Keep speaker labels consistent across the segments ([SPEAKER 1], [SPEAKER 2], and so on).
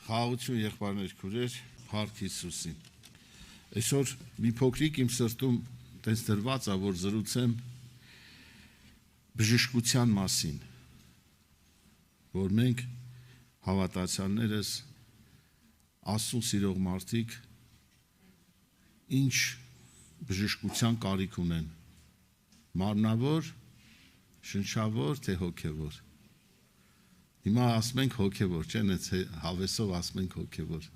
[SPEAKER 1] Խաղաղություն եղբայրներ քուրեր, Փառք Հիսուսին։ Այսօր մի փոքրիկ իմ սրտում տես դրված է, որ զրուցեմ բժշկության մասին, որ մենք հավատացյալներս, Աստծուն սիրող մարդիկ ինչ բժշկության կարիք ունեն, մարմնավոր, շնչավոր, թե հոգևոր։ Հիմա ասում ենք հոգևոր, չեն էց հավեսով ասում ենք հոգևոր,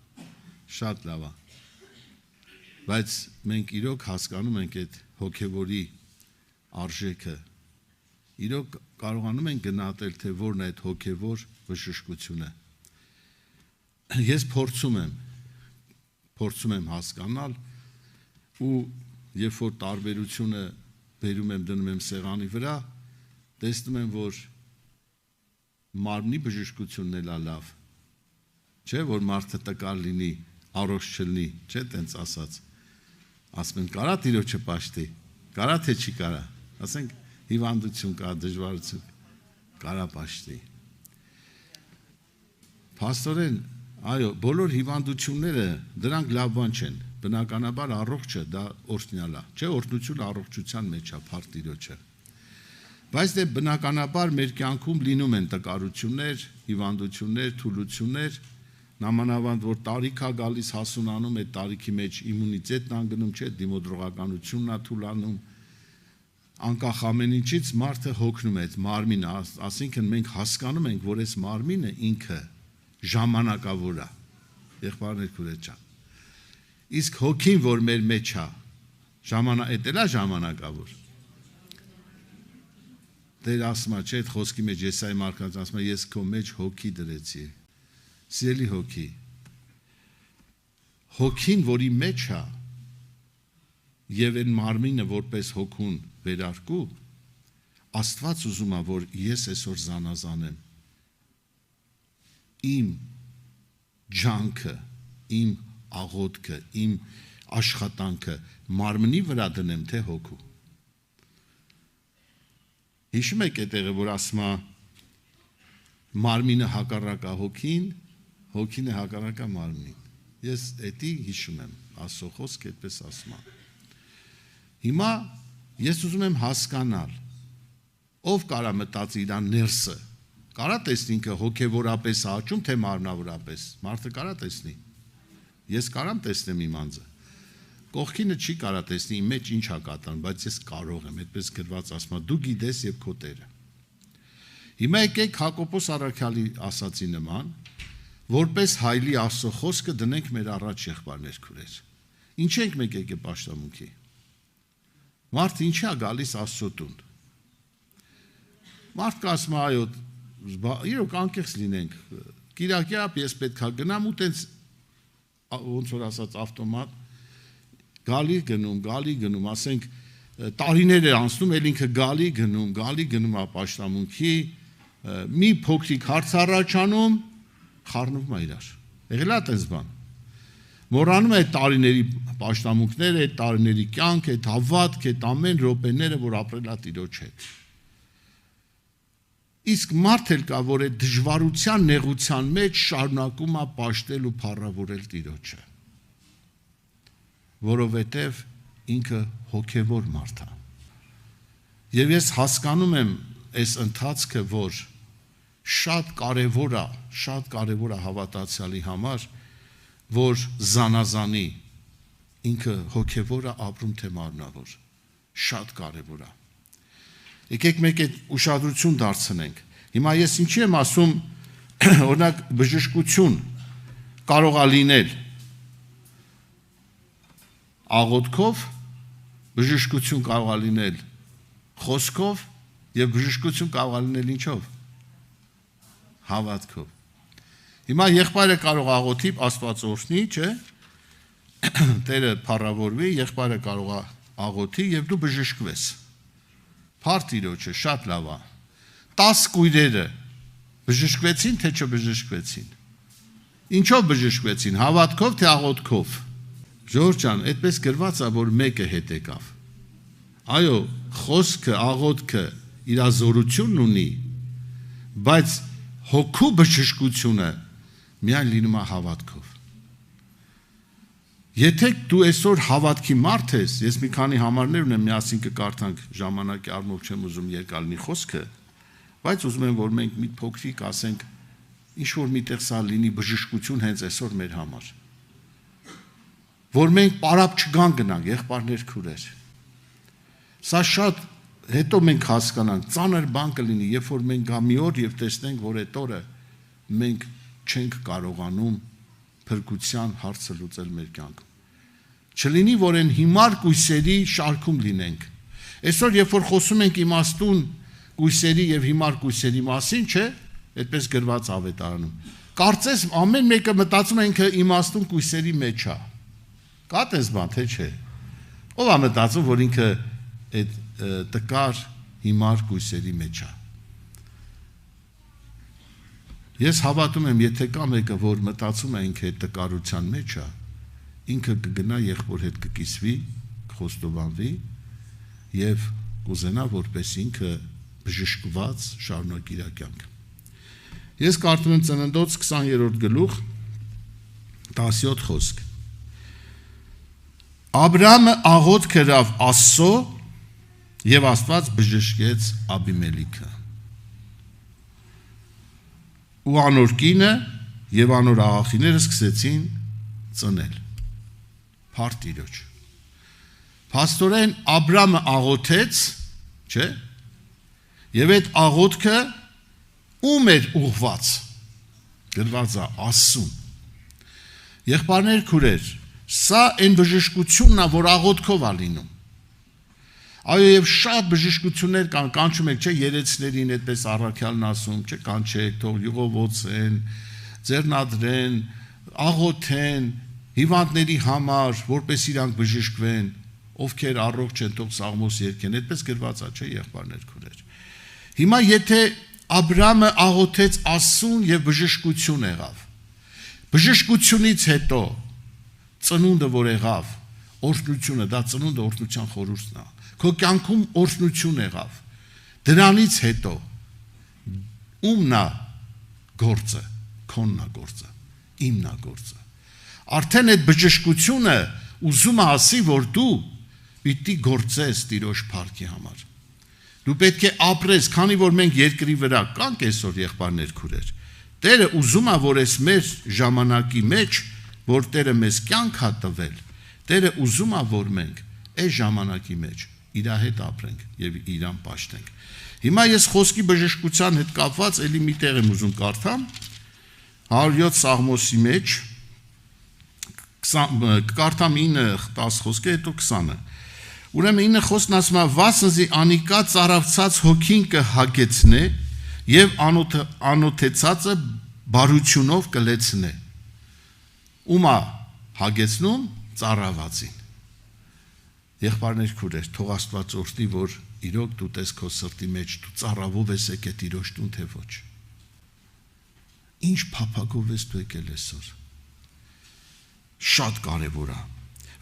[SPEAKER 1] շատ լավ է, բայց մենք իրոք հասկանում ենք այդ հոգևորի արժեքը, իրոք կարողանում ենք գնահատել, թե որն է այդ հոգևոր բժշկությունը։ Ես փորձում եմ հասկանալ ու երբ որ տարբերությունը բերում եմ դնում եմ սեղանի վրա, տեսնում եմ, որ մարմնի բժշկությունն էլ է լավ, չէ, որ մարդը տկար լինի, առողջ չլինի, չէ, տենց ասած, ասում են, կարա Տիրոջը պաշտի, կարա թե չի կարա, ասենք հիվանդություն կա, դժվարություն, կարա պաշտի։ Փաստորեն, այո, բոլոր հիվանդությունները դրանք լավ բան չեն, բնականաբար առողջը դա օրհնյալ է, չէ, օրհնությունը առողջության մեջ է, Փառք Տիրոջը։ Բայց դե բնականաբար մեր կյանքում լինում են տկարություններ, հիվանդություններ, թուլություններ, նամանավանդ որ տարիք է գալիս հասունանում, այդ տարիքի մեջ իմունիտետն անգնում, չէ, դիմադրողականությունն է թուլանում, անկախ ամեն ինչից մարդը հոգնում է այդ մարմինը, ասինքն մենք հասկանում ենք, որ այս մարմինը ինքը ժամանակավոր է, եղբայրներ քուրեր ջան։ Իսկ հոգին, որ մեր մեջ է, այդ էլ է ժամանակավոր։ Տեր ասում է, չէ, այդ խոսքի մեջ Եսայի մարգարեն ասում է, ես քո մեջ հոգի դրեցի, սիրելի հոգի, հոգին, որի մեջ է, և այն մարմինը որպես հոգուն վերարկու, Աստված ուզում է, որ ես այսօր զանազանեմ, իմ ջանքը, իմ աղոթքը, իմ աշխատանքը մարմնի վրա դնեմ, թե հոգու։ Հիշում եք այդ տեղը, որ ասում է մարմինը հակառակ է հոգին, հոգին է հակառակ է մարմնին։ Ես էդի հիշում եմ, Աստծո խոսքը այդպես ասում է։ Հիմա ես ուզում եմ հասկանալ, ով կարա մտածի իր ներսը, կարա տեսնի ինքը հոգևորապես աճում, թե մարմնավորապես, մարդը կարա տեսնի։ Ես կարամ տեսնեմ իմ անձը։ Կողքինը չի կարա տեսնի իմ մեջ ինչ է կատարում, բայց ես կարող եմ, այդպես գրված ասում է, դու գիտես եւ քո Տերը։ Հիմա եկեք Հակոբոս առաքյալի ասացի նման, որպես հայլի Աստծո խոսքը դնենք մեր առաջ եղբայրներ քուրեր։ Ինչ ենք մենք եկել պաշտամունքի։ Մարդը ինչի է գալիս Աստծո տուն։ Մարդը ասում է, այո, իրոք անկեղծ լինենք։ Կիրակյա ես պետք է գնամ ու տենց ոնց որ ասած ավտոմատ գալի գնում, ասենք տարիներ է անցնում, էլ ինքը գալի գնում է պաշտամունքի, մի փոքրիկ հարց առաջանում, խառնվում է իրար։ Եղել է այդպես բան։ Մոռանում է այդ տարիների պաշտամունքները, այդ տարիների կյանք, այդ հավատք, այդ ամեն րոպեները, որ ապրել է Տիրոջ հետ։ Իսկ մարդ էլ կա, որ այդ դժվարության, նեղության մեջ շարունակում է պաշտել ու փառավորել Տիրոջը։ Որովհետև ինքը հոգևոր մարդ է։ Եվ ես հասկանում եմ այս ընթացքը, որ շատ կարևոր է հավատացյալի համար, որ զանազանի ինքը հոգևոր է ապրում, թե մարմնավոր, շատ կարևոր է։ Եկեք մեկ այդ ուշադրություն դարձնենք։ Հիմա ես ինչի եմ ասում, օրինակ բժշկություն կարող է լինել աղոթքով, բժշկություն կարող է լինել խոսքով և բժշկություն կարող է լինել ինչով, հավատքով։ Հիմա եղբայրը կարող աղոթի, Աստված օրհնի, չէ, Տերը փառավորվի, եղբայրը կարող աղոթի և դու բժշկվես։ Փառք Տիրոջը, շատ լավ է։ 10 կույրերը բժշկվեցին, թե չբժշկվեցին։ Ինչով բժշկվեցին, հավատքով, թե աղոթքով։ Ժողովուրդ ջան, այդպես գրված է, որ մեկը հետ եկավ։ Այո, խոսքը, աղոթքը իր զորությունն ունի, բայց հոգու բժշկությունը միայն լինում է հավատքով։ Եթե դու այսօր հավատքի մարդ ես, ես մի քանի համարներ ունեմ, միասին կկարդանք, ժամանակի առումով չեմ ուզում երկար լինի խոսքը, բայց ուզում եմ, որ մենք մի փոքրիկ ասենք, ինչ որ միտեղ սա լինի բժշկություն հենց այսօր մեր համար։ Որ մենք պարապ չգան գնանք, եղբայրներ, քուրեր։ Սա շատ հետո մենք հասկանանք, ծանր բան կլինի, երբ որ մենք գա մի օր եւ տեսնենք, որ այդ օրը մենք չենք կարողանում փրկության հարցը լուծել մեր կյանքում։ Չլինի, որ այն հիմար կույսերի շարքում լինենք։ Այսօր երբ որ խոսում ենք իմաստուն կույսերի եւ հիմար կույսերի մասին, չէ, այդպես գրված ավետարանում։ Կարծես ամեն մեկը մտածում է ինքը իմաստուն կույսերի մեջ է։ Կա տես բան, թե չէ։ Ո՞վ է մտածում, որ ինքը այդ տկար հիմար կույսերի մեջ է։ Ես հավատում եմ, եթե կա մեկը, որ մտածում է ինքը այդ տկարության մեջ է, ինքը կգնա եղբոր հետ կկիսվի, կխոստովանվի եւ կուզենա, որպես ինքը բժշկված շարունակի իր կյանքը։ Ես կարդում եմ Ծննդոց 20-րդ գլուխ 17 խոսք։ Աբրահամը աղոթք կրավ Աստծո եւ Աստված բժշկեց Աբիմելիքը։ Ու անոր կինը եւ անոր աղախիները սկսեցին ծնել։ Փառք Տիրոջ։ Փաստորեն Աբրահամը աղոթեց, չէ՞։ Եվ այդ աղոթքը ում էր ուղված։ Գրված է Աստծուն։ Եղբայրներ, քուրեր, սա այն բժշկությունն է, որ աղոթքով է լինում։ Այո, եւ շատ բժշկություններ կան, կանչում եք, չէ, երեցներին այդպես առաքյալն ասում, չէ, կանչեք, թող յուղովոցեն, ձեռնադրեն, աղոթեն հիվանդների համար, որպես իրանք բժշկվեն, ովքեր առողջ են, թող սաղմոս երգեն, այդպես գրված է, չէ, եղբայրներ, քուրեր։ Հիմա եթե Աբրահամը աղոթեց Աստծուն եւ բժշկություն եղավ։ Բժշկությունից հետո ծնունդը որ եղավ, օրհնությունը, դա ծնունդը օրհնության խորհուրդն է։ Քո կյանքում օրհնություն եղավ։ Դրանից հետո ումն է գործը, քոնն է գործը, իմն է գործը։ Արդեն այդ բժշկությունը ուզում է ասի, որ դու պիտի գործես Տիրոջ փառքի համար։ Դու պետք է ապրես, քանի որ մենք երկրի վրա կանք այսօր եղբայրներ, քուրեր։ Տերը ուզում է, որ այս մեր ժամանակի մեջ, որ Տերը մեզ կյանք է տվել, Տերը ուզում է, որ մենք այս ժամանակի մեջ իր հետ ապրենք եւ իրան պաշտենք։ Հիմա ես խոսքի բժշկության հետ կապված էլի մի տեղ եմ ուզում կարդամ 107 Սաղմոսի մեջ կարդամ 9-10 խոսքը, հետո 20-ը։ Ուրեմն 9 խոսքն ասում է. «Վասնզի անիկա ծարավցած հոգին կհագեցնե եւ անոթեցածը բարությունով կլեցնե»։ Ումա հագեցնում ծարավացին։ Եղբայրներ, քուրեր, թող Աստված օրհնի, որ իրոք դու տես քո սրտի մեջ դու ծարավով ես եկել Տիրոջ տուն, թե ոչ։ Ինչ փափագով ես դու եկել այսօր։ Շատ կարևոր է։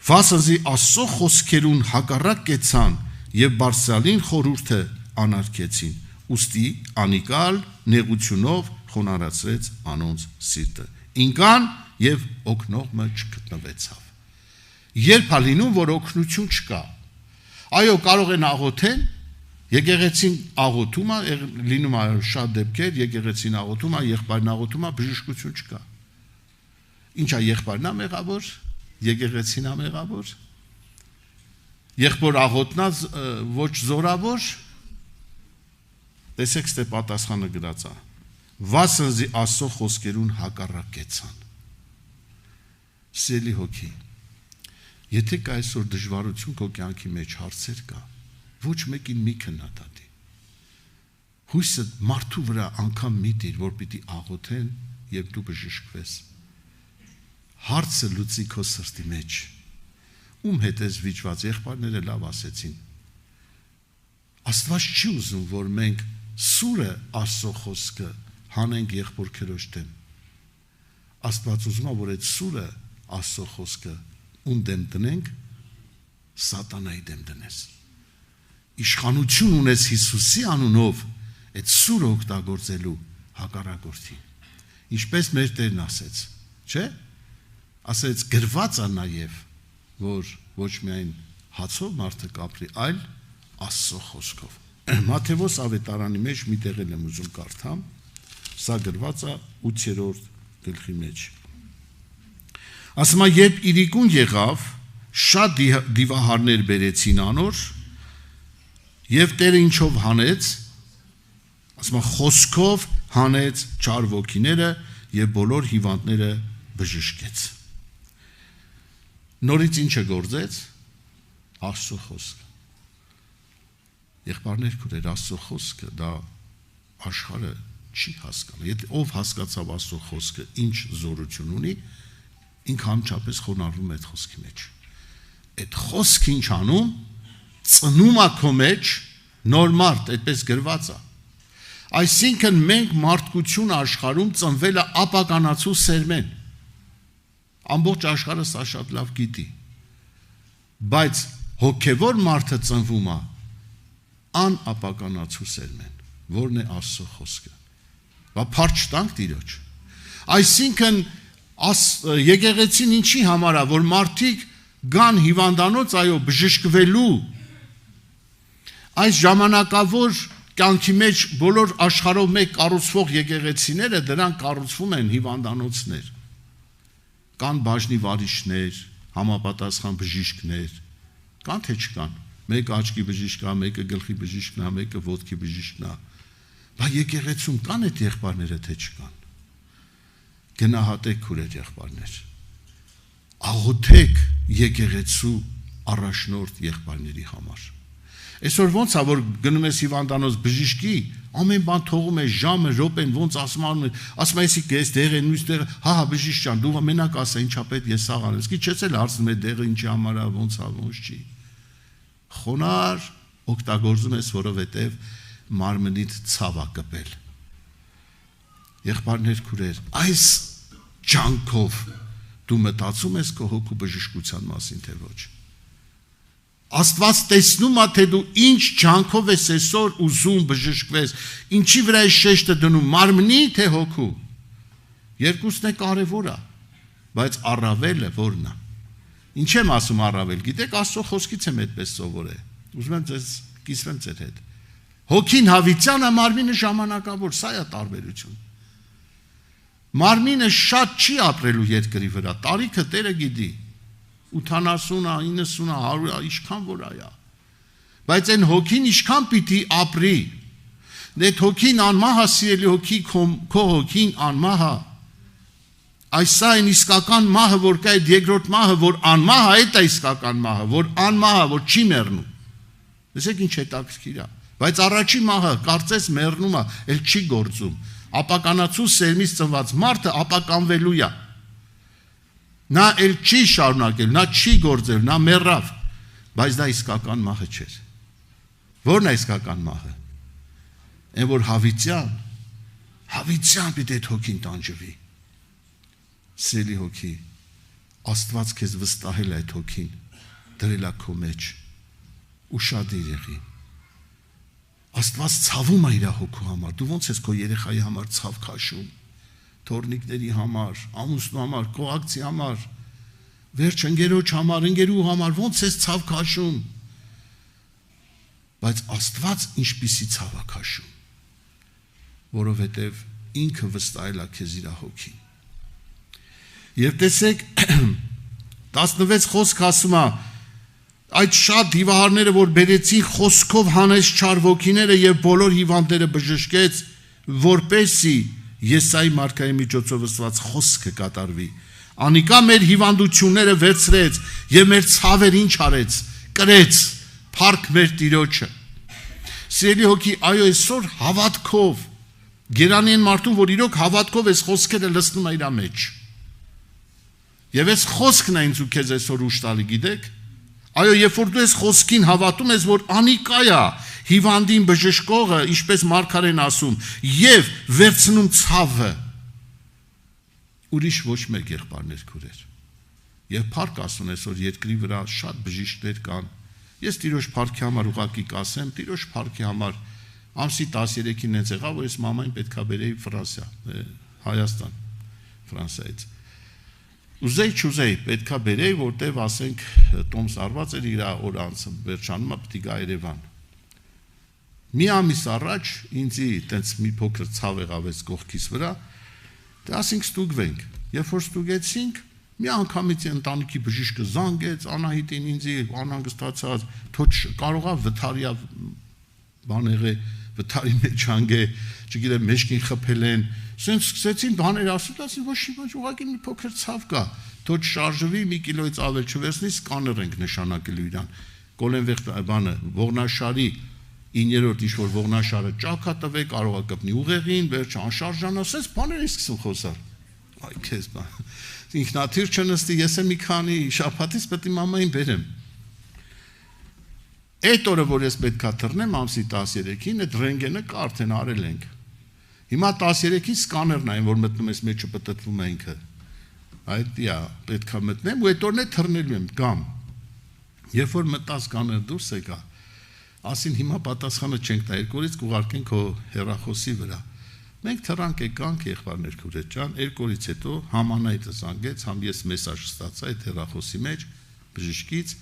[SPEAKER 1] Վասնզի Աստծո խոսքերուն հակառակ կեցան եւ բարձրալին խորհուրդը անարգեցին, ուստի անիկալ նեղությունով խոնարհացրեց անոնց սիրտը։ Ինքան եւ օգնողը չգտնվեցավ։ Երբ է լինում, որ օգնություն չկա։ Այո, կարող են աղոթեն, եկեղեցին աղոթում է, լինում է շատ դեպքեր, եկեղեցին աղոթում է, եղբայրն աղոթում է, բժշկություն չկա։ Ինչ է եղբայրն է մեղավոր, եկեղեցին է մեղավոր։ Եղբոր աղոթնա ոչ զորավոր։ Տեսեք, ստե պատասխանը գրած է։ Վասնզի Աստծո խոսքերուն հակառակեցան։ Սիրելի հոգի, եթե կա այսօր դժվարություն քո կյանքի մեջ, հարցեր կա, ոչ մեկին մի քննադատի։ Հույսը մարդու վրա անգամ մի դիր, որ պիտի աղոթեն եւ դու բժշկվես։ Հարցը լուծի քո սրտի մեջ։ Ում հետ ես վիճված, եղբայրները լավ ասեցին։ Աստված չի ուզում, որ մենք սուրը Աստծո խոսքը հանենք եղբոր քրոջ դեմ։ Աստված ուզում է, որ այդ սուրը Աստծո խոսքը ում դեմ դնենք, սատանայի դեմ դնես։ Իշխանություն ունես Հիսուսի անունով այդ սուրը օգտագործելու հակառակորդի։ Ինչպես մեր Տերն ասեց, չէ՞։ Ասեց գրված է նաև, որ ոչ միայն հացով մարդը կապրի, այլ Աստծո խոսքով։ Մատթեոս ավետարանի մեջ մի տեղ եմ ուզում կարդամ, սա գրված է 8-րդ գլխի մեջ։ Ասում է, երբ իրիկուն եղավ, շատ դիվահարներ բերեցին անոր, եւ Տերը ինչով հանեց, ասում է, խոսքով հանեց չար ոգիները եւ բոլոր հիվանդները բժշկեց։ Նորից ինչը գործեց, Աստծո խոսքը։ Եղբայրներ քուրեր, Աստծո խոսքը դա աշխարհը չի հասկանում։ Եթե ով հասկացավ Աստծո խոսքը, ինչ զորություն ունի, ինքը անմիջապես խոնարհվում է այդ խոսքի մեջ։ Այդ խոսքը ինչ անում, ծնում է քո մեջ նոր մարդ, այդպես գրված է։ Այսինքն մենք մարդկություն աշխարհում ծնվել է ապականացու սերմեն։ Ամբողջ աշխարհը սա շատ լավ գիտի։ Բայց հոգևոր մարդը ծնվում է անապականացու սերմեն, որն է Աստծո խոսքը։ Բա փառք տանք Տիրոջ։ Այսինքն եկեղեցին ինչի համար է, որ մարդիկ գան հիվանդանոց, այո, բժշկվելու։ Այս ժամանակավոր կյանքի մեջ բոլոր աշխարհով մեկ կառուցվող եկեղեցիները դրանք կառուցվում են հիվանդանոցներ։ Կան բաժնի վարիչներ, համապատասխան բժիշկներ, կան թե չկան։ Մեկը աչքի բժիշկ է, մեկը գլխի բժիշկն է, մեկը ոտքի բժիշկն է։ Բայց եկեղեցում կան այդ եղբայրները թե չկան։ Գնահատեք քուրեր եղբայրներ։ Աղոթեք եկեղեցու առաջնորդ եղբայրների համար։ Այսօր ոնց է որ գնում ես հիվանդանոց բժիշկի, ամեն բան թողում ես ժամը, րոպեն, ոնց ասում ես ես դեղ են նույն տեղը, հա բժիշկ ջան, դու մենակ ասա ինչա պետք ես սաղ անեմ։ Իսկ չես էլ հարցնում է դեղը ինչի համար է, ոնց է, ոնց չի։ Խոնար օգտագործում ես, որովհետև մարմնիդ ցավ է կպել։ Եղբայրներ քուրեր, այս ջանքով դու մտածում ես քո հոգու բժշկության մասին թե ոչ։ Աստված տեսնում է, թե դու ինչ ջանքով ես այսօր ուզում բժշկվես, ինչի վրա ես շեշտը դնում, մարմնի թե հոգու։ Երկուսն է կարևոր է, բայց առավելը որն է։ Ինչ եմ ասում առավել, գիտեք, Աստծո խոսքից եմ այդպես սովորել։ Ուզում եմ ձեզ կիսվեմ ձեր հետ։ Հոգին հավիտյան է, մարմինը ժամանակավոր, սա է տարբերություն։ Մարմինը շատ չի ապրելու երկրի վրա, տարիքը Տերը գիտի։ 80-ը, 90-ը, 100-ը, ինչքան որ այա։ Բայց այն հոգին ինչքան պիտի ապրի։ Այդ հոգին անմահ է, սիրելի հոգի, քո հոգին անմահ է։ Այս այն իսկական մահը, որ կա, այդ երկրորդ մահը, որ անմահ է, այդ է իսկական մահը, որ անմահ է, որ չի մեռնում։ Լսեք ինչ հետաքրքիր է։ Բայց առաջի մահը, կարծես մեռնում է, էլ չի գործում։ Ապականացու սերմից ծնված մարդը ապականվելու է։ Նա էլ չի շարունակել, նա չի գործել, նա մեռավ, բայց դա իսկական մահը չէր։ Որն է իսկական մահը։ Այն որ հավիտյան պիտի այդ հոգին տանջվի։ Սիրելի հոգի, Աստված քեզ վստահել է այդ հոգին, դրել է քո մեջ, ուշադիր եղի։ Աստված ցավում է իր հոգու համար, դու ոնց ես քո երեխայի համար ցավ քաշում, թորնիկների համար, ամուսնու համար, կողակցի համար, վերջ ընկերոջ համար, ընկերու համար, ոնց ես ցավ քաշում։ Բայց Աստված ինչպիսի ցավ է քաշում, որովհետև ինքը վստահել է քեզ իր հոգին։ Եվ տեսեք 16 խոսք ասում է, այդ շատ հիվահարները, որ բերեցին, խոսքով հանեց չար ոգիները եւ բոլոր հիվանդները բժշկեց, որպեսզի Եսայի մարգարեի միջոցով ասված խոսքը կատարվի։ Անիկա մեր հիվանդությունները վերցրեց եւ մեր ցավեր ինչ արեց, կրեց, փառք մեր Տիրոջը։ Սիրելի հոգի, այո, այսօր հավատքով գերանի են մարդուն, որ իրոք հավատքով այս խոսքերը լսնում է իր մեջ։ Եվ այս խոսքն է ինձ ու քեզ այսօր ուշ տալի, գիտեք։ Այո, երբ որ դու այս խոսքին հավատում ես, որ անիկա է հիվանդին բժշկողը, ինչպես մարգարեն ասում, եւ վերցնում ցավը, ուրիշ ոչ մեկ եղբայրներ քուրեր։ Եվ փառք ասուն այսօր երկրի վրա շատ բժիշկներ կան։ Ես Տիրոջ փառքի համար ուղղակի կասեմ, Տիրոջ փառքի համար ամսի 13-ին ինձ եղավ, որ ես մամային պետքա բերեի Ֆրանսիա, Հայաստան, Ֆրանսիայից։ Ուզեի չուզեի, պետքա բերեի, որտեվ ասենք Տոմս արված էր իր օր անց վերջանում պիտի գա Երևան։ Մի ամիս առաջ ինձի տենց մի փոքր ցավ եղավ այս կողքիս վրա, դե ասենք ստուգվենք։ Երբ որ ստուգեցինք, մի անգամից ընտանիքի բժիշկը զանգեց Անահիտին ինձի անհանգստացած, թող կարողա վթարիա բաները վթարի մեջ հանգե, չգիտեմ, մեջքին խփել են, սենց սկսեցին բաներ ասում, ասին ոչ մի ուղղակի մի փոքր ցավ կա, թող շարժվի մի կիլոից ավել չվերցնի, սկաներ ենք նշանակելու իրան։ Կոլենվեղ բանը ողնաշարի 9-րդ ինչ որ ողնաշարը ճակա տվե, կարողա կպնի ուղեղին, վերջը անշարժանա, սենց բաներ են սկսում խոսալ։ Այ քեզ բան։ Ինքնաթիռ չնստի, ես եմ մի քանի շաբաթից պետք է մամային բերեմ։ Այդ օրը, որ ես պետքա թռնեմ ամսի 13-ին, այդ ռենտգենը կա արդեն արել ենք։ Հիմա 13-ին սկաներն այն, որ մտնում ես մեջը պտտվում է ինքը։ Այդ դիա պետքա մտնեմ ու այդ օրն է թռնելու եմ կամ։ Երբ որ մտա սկաներ դուրս եկա, ասին հիմա պատասխանը չենք տա, երկորից կուղարկենք քո հեռախոսի վրա։ Մենք թռանք եկանք եղբայրներ քուրե ջան, երկորից հետո Համանայտը զանգեց, համ ես մեսաժ ստացա այդ հեռախոսի մեջ բժշկից,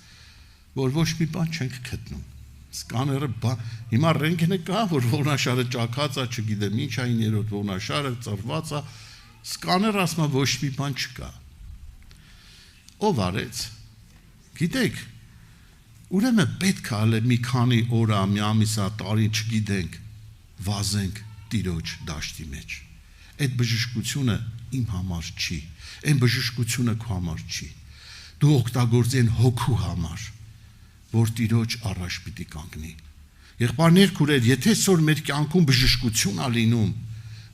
[SPEAKER 1] որ ոչ մի բան չենք գտնում։ Սկաները հիմա ռենտգենը կա, որ ողնաշարը ճակած է, չգիտեմ ինչ է 9-րդ ողնաշարը ծրված է, սկաները ասում է ոչ մի բան չկա։ Ով արեց։ Գիտեք, ուրեմն պետք է ալե մի քանի օր, մի ամիս, տարի չգիտենք, վազենք Տիրոջ դաշտի մեջ։ Այդ բժշկությունը իմ համար չի, այն բժշկությունը քո համար չի։ Դու օգտագործեն հոգու համար, որ Տիրոջ առաջ պիտի կանգնի։ Եղբայրներ քուրեր, եթե այսօր մեր կյանքում բժշկություն ա լինում,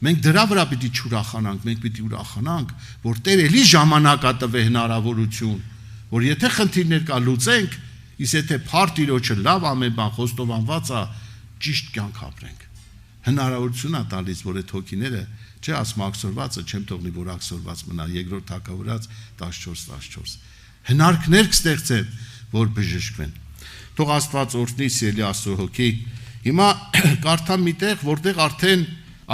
[SPEAKER 1] մենք դրա վրա պիտի չուրախանանք, մենք պիտի ուրախանանք, որ Տեր էլի ժամանակ ա տվե հնարավորություն, որ եթե խնդիրներ կա լուծենք, իսկ եթե փառ Տիրոջը լավ ամեն բան խոստովանված ա, ճիշտ կյանք ապրենք։ Հնարավորություն ա տալիս, որ այդ հոգիները, չէ ասում աքսորվածը, չեմ թողնի, որ աքսորված մնա, երկրորդ Թագավորաց 14:14։ Հնարքներ կստեղծեն, որ բժշկվեն։ Թող Աստված օրհնի սիրելի Աստծո հոգի։ Հիմա կարդամ միտեղ, որտեղ արդեն,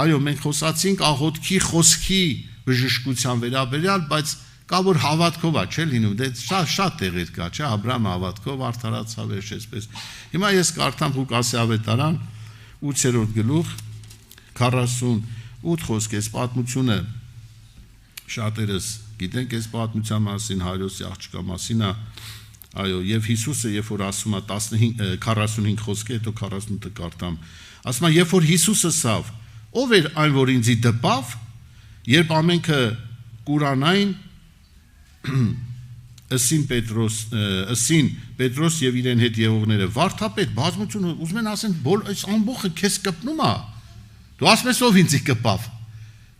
[SPEAKER 1] այո, մենք խոսացինք աղոթքի խոսքի բժշկության վերաբերյալ, բայց կա որ հավատքով է, չէ՞ լինում, դե շատ տեղեր կա, չէ՞, Աբրահամը հավատքով արդարացավ, այսպես։ Հիմա ես կարդամ Ղուկասի ավետարան 8-րդ գլուխ 48 խոսք, այս պատմությունը շատերս գիտենք այս պատմության մասին, Հայրոսի աղջկա մասին է, այո, եւ Հիսուսը երբ որ ասում է 45 խոսքի, հետո 48-ը կարդամ, ասում է, երբ որ Հիսուսը սավ, ով էր այն, որ ինձի դպավ, երբ ամենքը կուրանային ըսին Պետրոս եւ իրեն հետ եղողները, վարդապետ, բազմությունը ուզում են ասեն, այս ամբողջը քեզ կպնում է։ Դու ասում ես ով ինձի կպավ։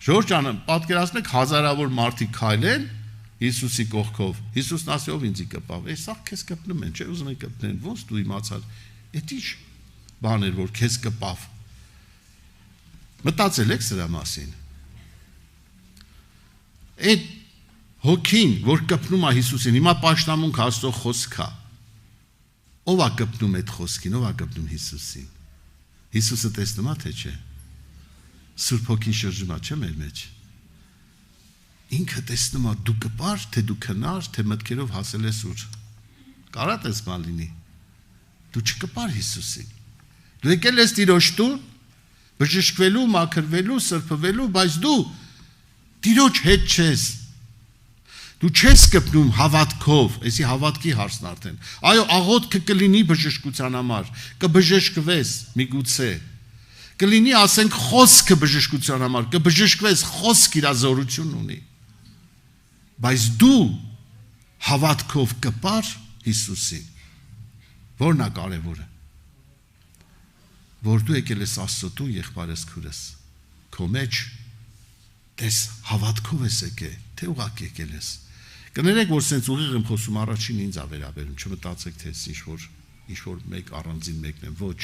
[SPEAKER 1] Ժորժ ջան, պատկերացնեք հազարավոր մարդիկ քայլեն Հիսուսի կողքով։ Հիսուսն ասի ով ինձի կպավ։ Սա քեզ կպնում են, չէ՞ ուզում են կպնեն։ Ոնց դու իմացար։ Էդ ի՞նչ բան էր, որ քեզ կպավ։ Մտածել եք սրա մասին։ Այդ հոգին, որ կպնում է Հիսուսին, հիմա պաշտամունք Աստծո խոսքա։ Ով է կպնում այդ խոսքին, ով է կպնում Հիսուսին։ Հիսուսը տեսնում է, թե չէ։ Սուրբ հոգին շրջում է, չէ՞ մեր մեջ։ Ինքը տեսնում է դու կպար, թե դու քնար, թե մտքերով հասել ես ուր։ Կարա տեսման լինի։ Դու չկպար Հիսուսին։ Դու եկել ես Տիրոջ տուն, բժշկվելու, մաքրվելու, սրբվելու, բայց դու Տիրոջ հետ չես։ Դու չես կպնում հավատքով, այսի հավատքի հարցն արդեն։ Այո, աղոթքը կլինի բժշկության համար, կբժշկվես միգուցե։ Կլինի, ասենք, խոսքը բժշկության համար, կբժշկվես, խոսք իր զորություն ունի։ Բայց դու հավատքով կպար Հիսուսին։ Որն է կարևորը։ Որ դու եկել ես Աստծո տուն, եղբայրս քուրս, քո մեջ դες հավատքով ես եկել, թե ուղղակի եկել ես։ Կներեք, որ սենց ուղիղ եմ խոսում, առաջին ինձ ա վերաբերում, չմտածեք, թե ինչ-որ մեկ առանձին մեկն եմ, ոչ,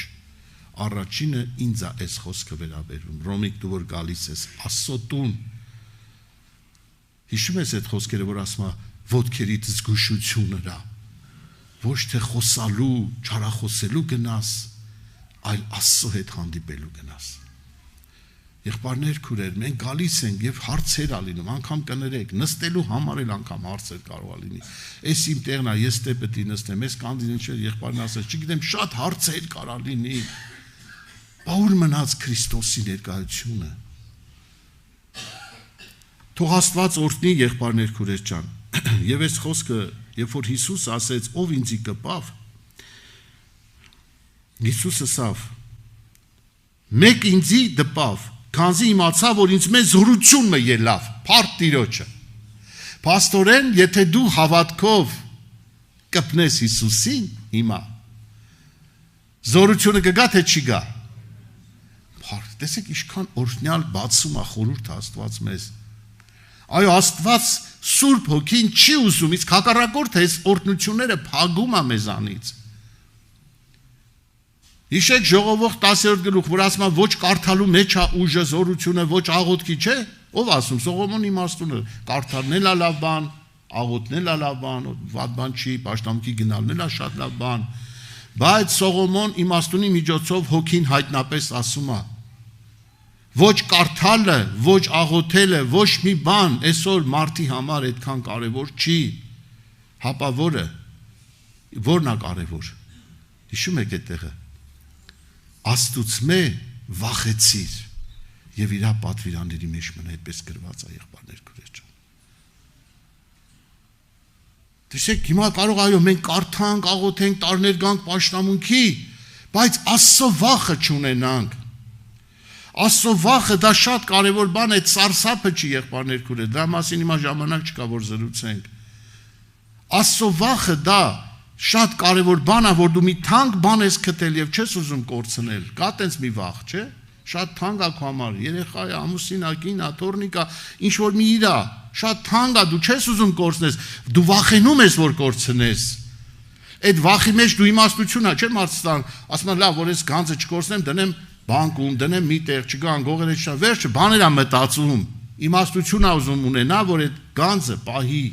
[SPEAKER 1] առաջինը ինձ ա այս խոսքը վերաբերում, Ռոմիկ դու որ գալիս ես, Աստծո տուն, հիշում ես այդ խոսքերը, որ ասում է, ոտքերիդ զգուշությունը դա, ոչ թե խոսալու, չարախոսելու գնաս, այլ Աստծո հետ հանդիպելու գնաս, Եղբայրներ, քուրեր, մենք գալիս ենք եւ հարցեր ա լինում, անգամ կներեք, նստելու համար էլ անգամ հարցեր կարող ա լինի։ Էս իմ տեղն է, ես դե պետք է նստեմ, ես կանդին չէ, եղբայրն ասաց, չգիտեմ, շատ հարցեր կարա լինի։ Բա ուր մնաց Քրիստոսի ներկայությունը։ Թող Աստված օրհնի եղբայրներ, քուրեր ջան։ Եվ այս խոսքը, երբ որ Հիսուս ասեց, ով ինձի կպավ, Հիսուսը ասավ, մեկ ինձի դպավ, քանզի իմացա, որ ինձ մեծ զորությունն է ելավ, փառք Տիրոջը։ Պաստորեն, եթե դու հավատքով կպնես Հիսուսին, հիմա զորությունը կգա թե չի գա։ Փառք, տեսեք ինչքան օրհնյալ բացում է խորհուրդ Աստված մեզ։ Այո, Աստված Սուրբ Հոգին չի ուզում, իսկ հակառակորդը այս օրհնությունները փագում է մեզանից։ Հիշեք ժողովուրդ 10-րդ գլուխ, որ ասում է ոչ կարդալու մեջ է ուժը, զորությունը, ոչ աղոթքի, չէ՞։ Ով ասում, Սողոմոն իմաստունը, կարդալն էլ է լավ բան, աղոթն էլ է լավ բան, վատ բան չի, պաշտամունքի գնալն էլ է շատ լավ բան։ Բայց Սողոմոն իմաստունի միջոցով հոգին հայտնապես ասում է. ոչ կարդալը, ոչ աղոթելը, ոչ մի բան այսօր մարդի համար այդքան կարևոր չի։ Հապա որն է կարևոր։ Հիշում եք այդ տեղը։ Աստուծմե վախեցիր եւ իր պատվիրանների մեջ մնա, այդպես գրված է եղբայրներ, քուրեր ջան։ Տեսեք, հիմա կարող այո մենք կարդանք, աղոթենք, տարներ գանք պաշտամունքի, բայց Աստծո վախը չունենանք։ Աստծո վախը դա շատ կարևոր բան է, սարսափը չի եղբայրներ, քուրեր, դրա մասին հիմա ժամանակ չկա որ զրուցենք։ Աստծո վախը դա շատ կարևոր բան է, որ դու մի թանկ բան ես գտել եւ չես ուզում կորցնել։ Կա տենց մի վախ, չէ՞։ Շատ թանկ է քո համար, երեխա է, ամուսին է, կին է, թորնիկ է, ինչ որ մի իր է, շատ թանկ է, դու չես ուզում կորցնես, դու վախենում ես որ կորցնես։ Այդ վախի մեջ դու իմաստություն է, չէ՞ Մարստան, ասում են լավ, որ ես գանձը չկորցնեմ, դնեմ բանկում, դնեմ մի տեղ, չգան գողերը չա, վերջը բաներ է մտածում։ Իմաստություն է ուզում ունենա, որ այդ գանձը պահի։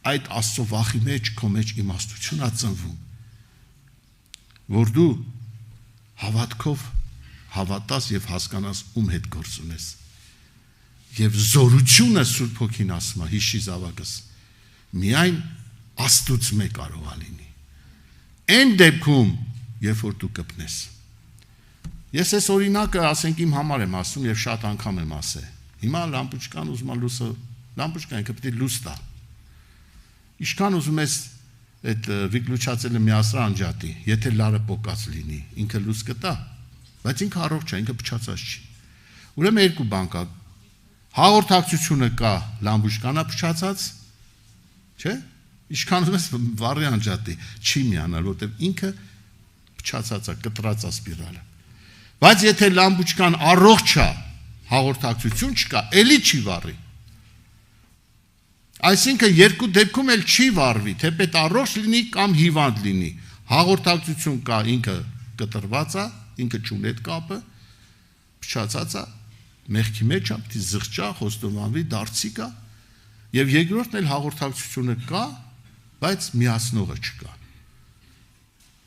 [SPEAKER 1] Այդ Աստծո վախի մեջ քո մեջ իմաստություն է ծնվում, որ դու հավատքով հավատաս եւ հասկանաս ում հետ գործ ունես։ Եվ զորությունը Սուրբ Հոգին ասում է, հիշի զավակս, միայն Աստծո կարող է լինի։ Այն դեպքում, երբ որ դու կպնես։ Ես այս օրինակը ասենք իմ համար եմ ասում եւ շատ անգամ եմ ասել։ Հիմա լամպուչկան ուզում է լույսը, լամպուչկան ինքը պետք է լույս տա։ Ինչքան ուզում ես այդ վիգլուչացելը միասրա անջատի, եթե լարը պոկած լինի, ինքը լույս կտա, բայց ինքը առողջ է, ինքը փչացած չի։ Ուրեմն երկու բան կա։ Հաղորդակցությունը կա, լամպուչկանա փչացած, չէ՞։ Ինչքան ուզում ես վառի անջատի, չի միանալ, որտեղ ինքը փչացած է, կտրած է սպիրալը։ Բայց եթե լամպուչկան առողջ է, հաղորդակցություն չկա, էլի չի վառի։ Այսինքն երկու դեպքում էլ չի վառվի, թեպետ առողջ լինի կամ հիվանդ լինի։ Հաղորդակցություն կա, ինքը կտրված է, ինքը չունի այդ կապը, փչացած է, մեղքի մեջ է, պետք է զղջա, խոստովանվի, դարձի կա, եւ երկրորդն էլ հաղորդակցությունը կա, բայց միացնողը չկա։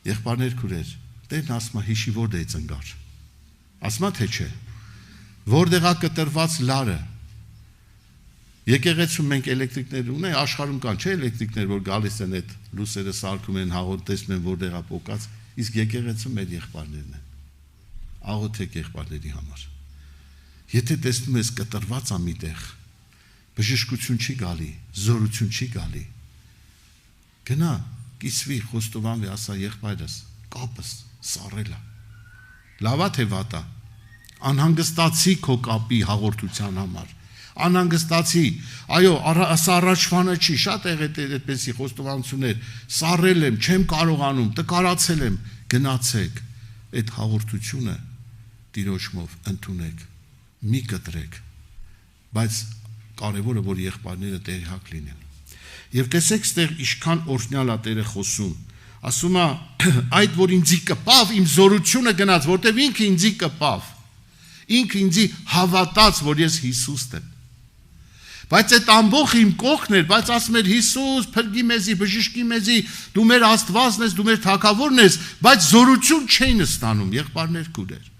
[SPEAKER 1] Եղբայրներ, քուրեր, Տերն ասում է հիշի որտե է ծնգար։ Ասում է թե չէ։ Որտեղ է կտրված լարը։ Եկեղեցում մենք էլեկտրիկներ ունենք, աշխարհում կան, չէ՞ էլեկտրիկներ, որ գալիս են այդ լույսերը սարքում են, հաղորդեցնում են որտեղ է պոկած, իսկ եկեղեցում մեր եղբայրներն են։ Աղոթեք եղբայրների համար։ Եթե տեսնում ես կտրված է միտեղ, բժշկություն չի գալի, զորություն չի գալի։ Գնա, կիսվի, խոստովանվի, ասա եղբայրս, կապս սառել է։ Լավա թե վատա։ Անհանգստացի քո կապի հաղորդության համար։ Անհանգստացի, այո, սա առաջվանը չի, շատ եղել այդպեսի խոստովանություններ, սառել եմ, չեմ կարողանում, տկարացել եմ, գնացեք, այդ հաղորդությունը Տիրոջով ընդունեք, մի կտրեք, բայց կարևորը որ եղբայրները տեղյակ լինեն։ Եվ տեսեք ստեղ ինչքան օրհնյալ է Տերը խոսում։ Ասում է, այդ որ ինձի կպավ, իմ զորությունը գնաց, որտեվ ինքը ինձի կպավ։ Ինքը ինձի հավատաց, որ ես Հիսուսն եմ։ Բայց այդ ամբողջ իմ կողքն էր, բայց ասում էր Հիսուս, փրկի մեզի, բժշկի մեզի, դու մեր Աստվածն ես, դու մեր Թագավորն ես, բայց զորություն չէին ստանում, եղբայրներ քուրեր։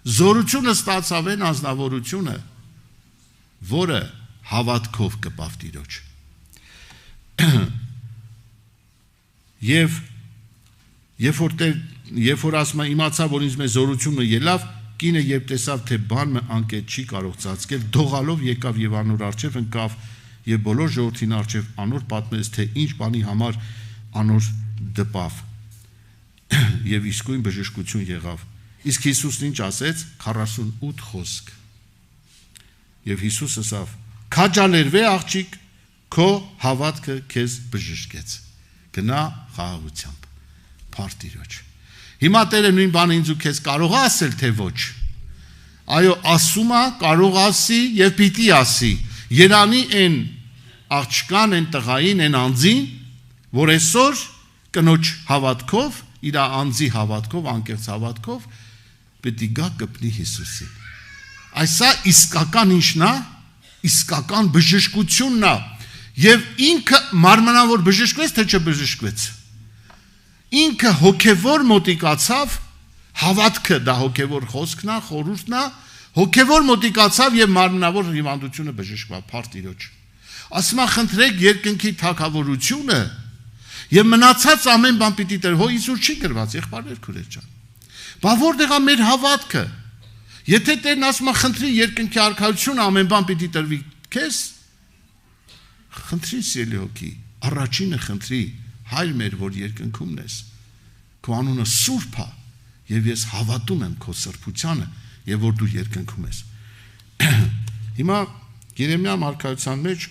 [SPEAKER 1] Զորությունը ստացավ այն անձնավորությունը, որը հավատքով կպավ Տիրոջ։ Երբ որ ասում է իմացա, որ ինձ մեզ զորությունը ելավ, կինը երբ տեսավ, թե բան անկետ չի կարող ծածկել, դողալով եկավ եւ անոր առջև ընկավ եւ բոլոր ժողովրդին առջև անոր պատմեց, թե ինչ բանի համար անոր դպավ եւ իսկույն բժշկություն եղավ։ Իսկ Հիսուսն ինչ ասեց? 48 խոսք։ Եվ Հիսուս ասավ. «Քաջալերվե աղջիկ, քո հավատքը քեզ բժշկեց։ Գնա խաղաղությամբ, փառ Տիրոջ»։ Հիմա Տերը նույն բանը ինձ ու քեզ կարող է ասել, թե ոչ։ Այո, ասում է, կարող ասի եւ պիտի ասի։ Երանի այն աղջկան, այն տղային, այն անձին, որ այսօր կնոջ հավատքով, իր անձի հավատքով, անկեղծ հավատքով պետք է գա կպնի Հիսուսին։ Այսա իսկական ինչն է, իսկական բժշկությունն է, եւ ինքը մարմնավոր բժշկվեց, թե չբժշկվեց։ Ինքը հոգևոր մոտիկացավ, հավատքը դա հոգևոր խոսքն է, խորհուրդն է, հոգևոր մոտիկացավ եւ մարմնավոր հիվանդությունը բժշկվավ, փառ Տիրոջ։ Ասում եմ, խնդրեք երկնքի թագավորությունը եւ մնացած ամեն բան պիտի տեր, հո Իսուր չի գրված, եղբայրներ քուրեր ջան։ Բա որտեղ է մեր հավատքը։ Եթե Տերն ասում է, խնդրի երկնքի արքայությունը ամեն բան պիտի տրվի քեզ, խնդրի սիրելի հոգի, առաջինը խնդրի, Հայր մեր, որ երկնքումն ես, քո անունը սուրբ է, եւ ես հավատում եմ քո սրբությանը, եւ որ դու երկնքում ես։ Հիմա Երեմիա մարգարեության մեջ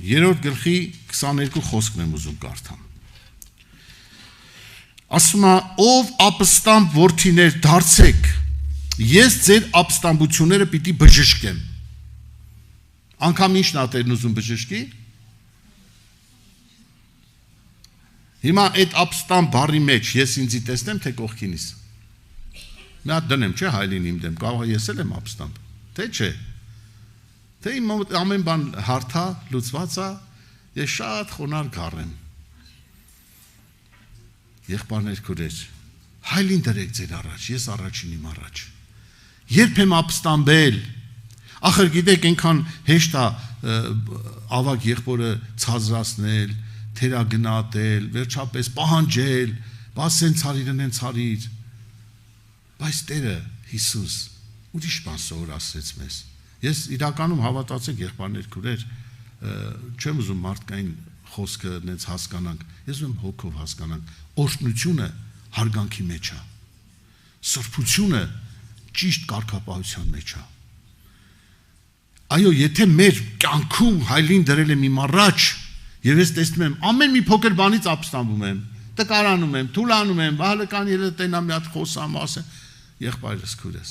[SPEAKER 1] 3-րդ գլխի 22 խոսքն եմ ուզում կարդամ։ Ասում է, ով ապստամբ որդիներ դարձեք, ես ձեր ապստամբությունները պիտի բժշկեմ։ Անկամ ինչն է Տերն ուզում բժշկի։ Հիմա այդ ապստամբ բառի մեջ ես ինձի տեսնեմ, թե կողքինիս։ Մի հատ դնեմ, չէ, հայլին իմ դեմ, կարող է ես էլ եմ ապստամբ, թե չէ։ Թե իմ ամեն բան հարթա, լուծված է, ես շատ խոնար գառեմ։ Եղբայրներ քուրեր, հայլին դրեք ձեր առաջ, ես առաջին իմ առաջ։ Երբ եմ ապստամբել, ախր գիտեք, այնքան հեշտ է ավագ եղբորը ցածրացնել, թերագնահատել, վերջապես պահանջել, բասեն ցարիրն են ցարիր։ Բայց Տերը Հիսուս ուրիշ բան սովորացրեց մեզ։ Ես իրականում հավատացեք եղբայրներ քուրեր, չեմ ուզում մարդկային խոսքը նենց հասկանանք, ես ուզում հոգով հասկանանք, օրհնությունը հարգանքի մեջ է, սրբությունը ճիշտ կարգապահության մեջ է։ Այո, եթե մեր կյանքում հայլին դրել եմ իմ առաջ, եւ ես տեսնում եմ, ամեն մի փոքր բանից ապստամբում եմ, տկարանում եմ, թուլանում եմ, բահլկան ելը տենա մի հատ խոսամ, ասեմ, եղբայրս քուրես։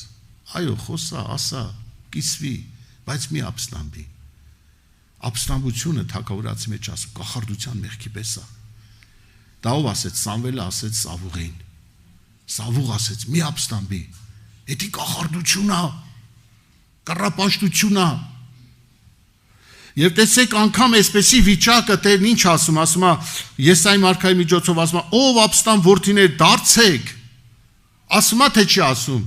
[SPEAKER 1] Այո, խոսա, ասա, կիսվի, բայց մի ապստամբի։ Ապստամբությունը թագավորացի մեջ ասում, կախարդության մեղքի պես է։ Դա ով ասեց, Սամվելը ասեց Սավուղին։ Սավուղ ասեց, մի ապստամբի։ Էդի կախարդություն է, կռապաշտություն է։ Եվ տեսեք անգամ այսպեսի վիճակը Տերն ինչ ասում է, Եսայի մարգարեի միջոցով ասում է, ով ապստամբ որդիներ դարձեք, ասում է թե չի ասում,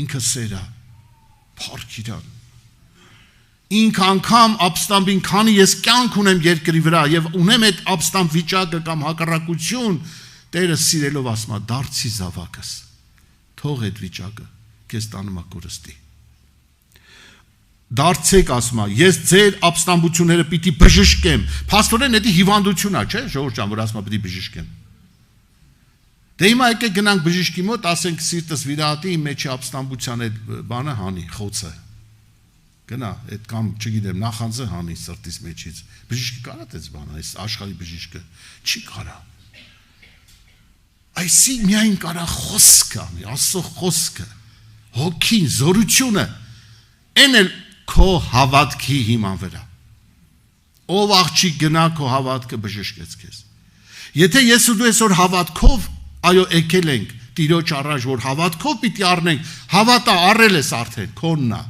[SPEAKER 1] ինքը սեր է, փառք իրան։ Ինք անգամ ապստամբին, քանի ես կյանք ունեմ երկրի վրա եւ ունեմ այդ ապստամբ վիճակը կամ հակառակություն, Տերը սիրելով ասում է, դարձի զավակս, թող այդ վիճակը քեզ տանում է կորստի։ Դարձեք ասում է, ես ձեր ապստամբությունները պիտի բժշկեմ։ Փաստորեն դա հիվանդություն է, չէ՞, ժողովուրդ ջան, որ ասում է պիտի բժշկեմ։ Դե հիմա եկեք գնանք բժշկի մոտ, ասենք սիրտս վիրահատի, իմ մեջի ապստամբության այդ բանը հանի, խոցը։ Գնա, այդ կամ, չգիտեմ, նախանձը հանի սրտից մեջից։ Բժիշկը կարա դες բանը, այս աշխարհի բժիշկը չի կարա։ Այսի միայն կարա խոսքը անի, Աստծո խոսքը, հոգին, զորությունը, այն էլ քո հավատքի հիման վրա։ Ով աղջիկ գնա քո հավատքը բժշկեց քեզ։ Եթե ես ու դու այսօր հավատքով, այո, եկել ենք Տիրոջ առաջ, որ հավատքով պիտի առնենք, հավատա առել ես արդեն, քոնն է,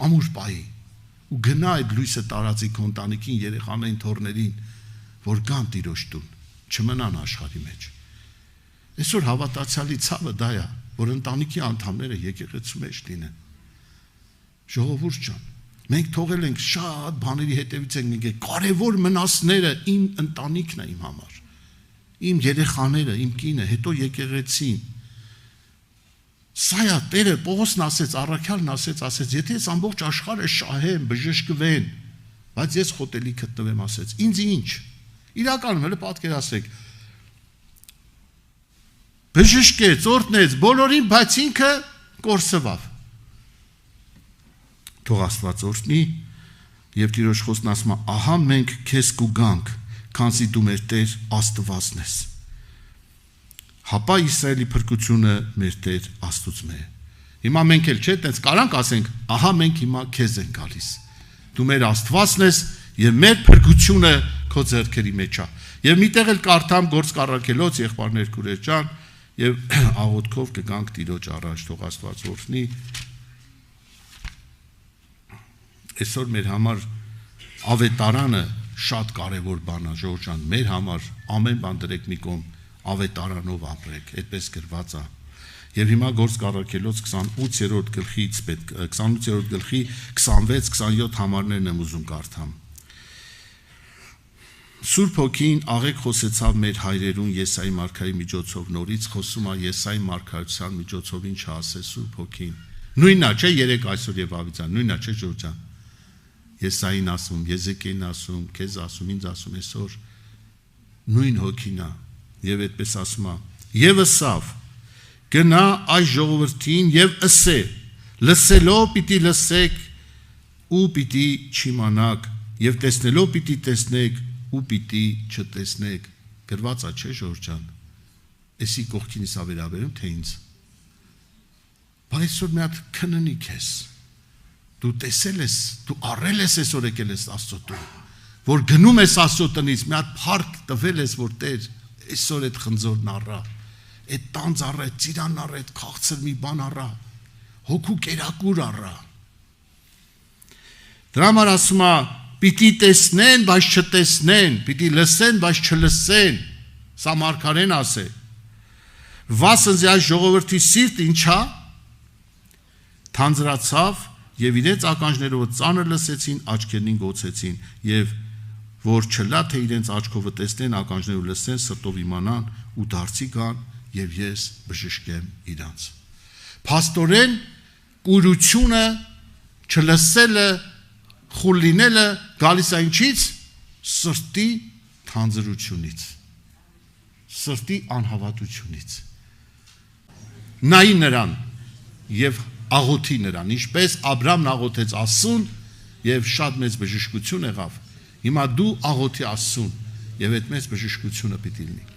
[SPEAKER 1] ամուր պայի, ու գնա այդ լույսը տարածի քո ընտանիքին, երեխաներին, թոռներին, որ գան Տիրոջ տուն, չմնան աշխարհի մեջ։ Այսօր հավատացյալի ցավը դա է, որ ընտանիքի անդամները եկեղեցու մեջ լինեն։ Ժողովուրդ ջան, մենք թողել ենք շատ բաների հետևից ենք ընկել, կարևոր մնացները իմ ընտանիքն է իմ համար, իմ երեխաները, իմ կինը, հետո եկեղեցին։ Սա է Տերը Պողոսն ասեց, Առաքյալն ասեց, եթե այս ամբողջ աշխարհը շահեն, բժշկվեն, բայց ես խոտելի գտնվեմ, ասեց, ինձ ինչ։ Իրականում հələ պատկերացրեք, բժշկեց, օրհնեց բոլորին, բայց ինքը կորսվավ։ Թող Աստված օրհնի, եւ Տիրոջ խոսքն ասում է, ահա մենք քեզ կուգանք, քանզի դու մեր Տեր Աստվածն ես։ Հապա Իսրայելի փրկությունը մեր Տեր Աստծուց է։ Հիմա մենք էլ չէ, տենց կարանք ասենք, ահա մենք հիմա քեզ ենք գալիս։ Դու մեր Աստվածն ես եւ մեր փրկությունը քո ձեռքերի մեջ է։ Եվ միտեղ էլ կարդամ Գործք առաքելոց եղբայրներ քուրեր ջան, եւ աղոթքով կգանք Տիրոջ առաջ, թող Աստված օրհնի։ Այսօր մեր համար ավետարանը շատ կարևոր բան է, ժողովուրդ ջան, մեր համար ամեն բան դրեք մի կողմ, ավետարանով ապրեք, այդպես գրված է։ Եվ հիմա Գործք առաքելոց 28-րդ գլխից 28-րդ գլխի 26-27 համարներն եմ ուզում կարդամ։ Սուրբ Հոգին աղեկ խոսեցավ մեր հայրերուն Եսայի մարգարեի միջոցով, նորից խոսում է Եսայի մարգարության միջոցով, ինչ ասե Սուրբ Հոգին։ Նույնն է, չէ, երեք այսօր եւ ավիծան, նույնն է, չէ, Ժորժան։ Եսային ասում, Եզեկիելին ասում, քեզ ասում, ինձ ասում, այսօր նույն Հոգին է, եւ այդպես ասում է. Եվ ըսավ, գնա այս ժողովրդին եւ ըսե, լսելով պիտի լսեք ու պիտի չիմանաք, եւ տեսնելով պիտի տեսնեք ու պիտի չտեսնեք։ Գրված է, չէ, Ժորժան։ Էսի կողքինից ավերաբերում թե ինձ։ Բայց այսօր մի հատ քննի քեզ։ Դու տեսել ես, դու առել ես այսօր եկել ես Աստծո տուն, որ գնում ես Աստծո տնից, մի հատ փառք տվել ես, որ Տեր այսօր այդ խնձորն առա, այդ տանձ առա, այդ ծիրանն առա, այդ քաղցր մի բան առա, հոգու կերակուր առա։ Դրա համար ասում է, պիտի տեսնեն, բայց չտեսնեն, պիտի լսեն, բայց չլսեն։ Սա մարգարեն ասե։ Վասնզի այս ժողովրդի սիրտը ինչա, թանձրացավ եւ իրենց ականջներով ծանր լսեցին, աչքերին գոցեցին եւ որ չլա թե իրենց աչքովը տեսնեն, ականջներով լսեն, սրտով իմանան ու դարձի գան եւ ես բժշկեմ իրանց։ Փաստորեն կուրությունը, չլսելը, խուլ լինելը գալիս է ինչից, սրտի թանձրությունից, սրտի անհավատությունից։ Նայի նրան եւ աղոթի նրան, ինչպես Աբրամն աղոթեց Աստծուն եւ շատ մեծ բժշկություն եղավ, հիմա դու աղոթի Աստծուն եւ այդ մեծ բժշկությունը պիտի լինի։